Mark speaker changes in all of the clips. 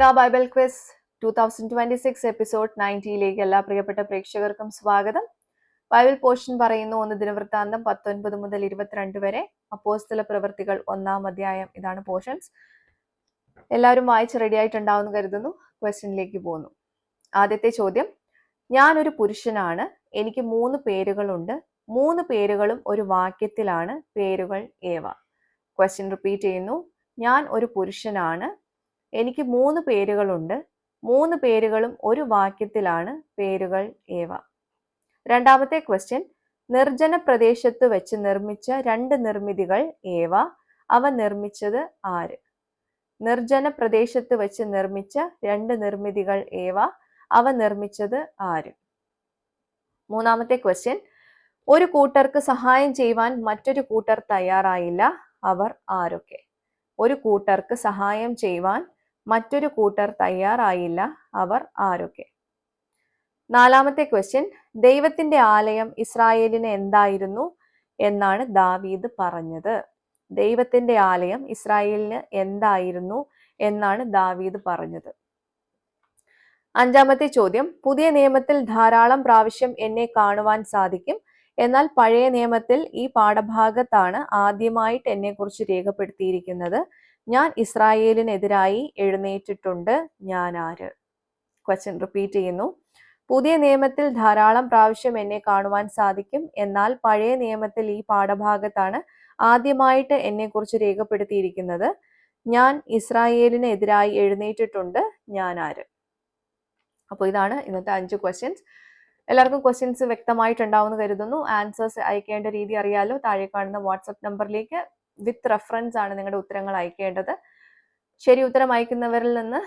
Speaker 1: Mega Bible quiz 2026 episode 90ലേക്ക് എല്ലാ പ്രിയപ്പെട്ട പ്രേക്ഷകർക്കും സ്വാഗതം. ബൈബിൾ പോർഷൻ പറയുന്നു 1 ദിനവൃത്താന്തം 19 മുതൽ 22 വരെ, അപ്പോസ്തല പ്രവൃത്തികൾ 1-ാം അധ്യായം. ഇതാണ് പോർഷൻസ്. എല്ലാവരും വായിച്ച് റെഡി ആയിട്ടുണ്ടാവുമെന്ന് കരുതുന്നു. ക്വസ്റ്റ്യനിലേക്ക് പോകുന്നു. ആദ്യത്തെ ചോദ്യം, ഞാൻ ഒരു പുരുഷനാണ്, എനിക്ക് 3 പേരുകളുണ്ട്, 3 പേരുകളും ഒരു വാക്യത്തിലാണ്, പേരുകൾ ഏവ? ക്വസ്റ്റ്യൻ റിപ്പീറ്റ് ചെയ്യുന്നു. ഞാൻ ഒരു പുരുഷനാണ്, എനിക്ക് 3 പേരുകളുണ്ട്, 3 പേരുകളും ഒരു വാക്യത്തിലാണ്, പേരുകൾ ഏവ? രണ്ടാമത്തെ ക്വസ്റ്റ്യൻ, നിർജ്ജന പ്രദേശത്ത് വെച്ച് നിർമ്മിച്ച 2 നിർമ്മിതികൾ ഏവ? അവ നിർമ്മിച്ചത് ആര്? നിർജ്ജന പ്രദേശത്ത് വെച്ച് നിർമ്മിച്ച 2 നിർമ്മിതികൾ ഏവ? അവ നിർമ്മിച്ചത് ആര്? മൂന്നാമത്തെ ക്വസ്റ്റ്യൻ, ഒരു കൂട്ടർക്ക് സഹായം ചെയ്യുവാൻ മറ്റൊരു കൂട്ടർ തയ്യാറായില്ല, അവർ ആരൊക്കെ? ഒരു കൂട്ടർക്ക് സഹായം ചെയ്യുവാൻ മറ്റൊരു കൂട്ടർ തയ്യാറായില്ല, അവർ ആരൊക്കെ? നാലാമത്തെ ക്വസ്റ്റ്യൻ, ദൈവത്തിന്റെ ആലയം ഇസ്രായേലിന് എന്തായിരുന്നു എന്നാണ് ദാവീദ് പറഞ്ഞത്? ദൈവത്തിന്റെ ആലയം ഇസ്രായേലിന് എന്തായിരുന്നു എന്നാണ് ദാവീദ് പറഞ്ഞത്? അഞ്ചാമത്തെ ചോദ്യം, പുതിയ നിയമത്തിൽ ധാരാളം പ്രാവശ്യം എന്നെ കാണുവാൻ സാധിക്കും, എന്നാൽ പഴയ നിയമത്തിൽ ഈ പാഠഭാഗത്താണ് ആദ്യമായിട്ട് എന്നെക്കുറിച്ച് രേഖപ്പെടുത്തിയിരിക്കുന്നത്. ഞാൻ ഇസ്രായേലിനെതിരായി എഴുന്നേറ്റിട്ടുണ്ട്, ഞാൻ ആര്? ക്വസ്റ്റ്യൻ റിപ്പീറ്റ് ചെയ്യുന്നു. പുതിയ നിയമത്തിൽ ധാരാളം പ്രാവശ്യം എന്നെ കാണുവാൻ സാധിക്കും, എന്നാൽ പഴയ നിയമത്തിൽ ഈ പാഠഭാഗത്താണ് ആദ്യമായിട്ട് എന്നെക്കുറിച്ച് രേഖപ്പെടുത്തിയിരിക്കുന്നത്. ഞാൻ ഇസ്രായേലിനെതിരായി എഴുന്നേറ്റിട്ടുണ്ട്, ഞാൻ ആര്? അപ്പോൾ ഇതാണ് ഇന്നത്തെ 5 ക്വസ്റ്റ്യൻസ്. എല്ലാവർക്കും ക്വസ്റ്റ്യൻസ് വ്യക്തമായിട്ടുണ്ടാവുമെന്ന് കരുതുന്നു. ആൻസേഴ്സ് അയക്കേണ്ട രീതി അറിയാലോ. താഴെ കാണുന്ന വാട്സപ്പ് നമ്പറിലേക്ക് വിത്ത് റെഫറൻസ് ആണ് നിങ്ങളുടെ ഉത്തരങ്ങൾ അയക്കേണ്ടത്. ശരി ഉത്തരം അയക്കുന്നവരിൽ നിന്ന്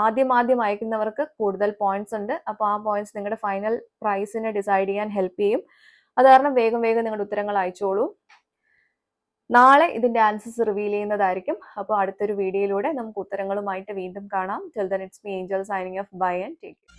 Speaker 1: ആദ്യം അയക്കുന്നവർക്ക് കൂടുതൽ പോയിന്റ്സ് ഉണ്ട്. അപ്പോൾ ആ പോയിന്റ്സ് നിങ്ങളുടെ ഫൈനൽ പ്രൈസിനെ ഡിസൈഡ് ചെയ്യാൻ ഹെൽപ്പ് ചെയ്യും. അത് കാരണം വേഗം നിങ്ങളുടെ ഉത്തരങ്ങൾ അയച്ചോളൂ. നാളെ ഇതിന്റെ ആൻസേഴ്സ് റിവീൽ ചെയ്യുന്നതായിരിക്കും. അപ്പോൾ അടുത്തൊരു വീഡിയോയിലൂടെ നമുക്ക് ഉത്തരങ്ങളുമായിട്ട് വീണ്ടും കാണാം. Till then it's me Angel signing off. Bye and take care.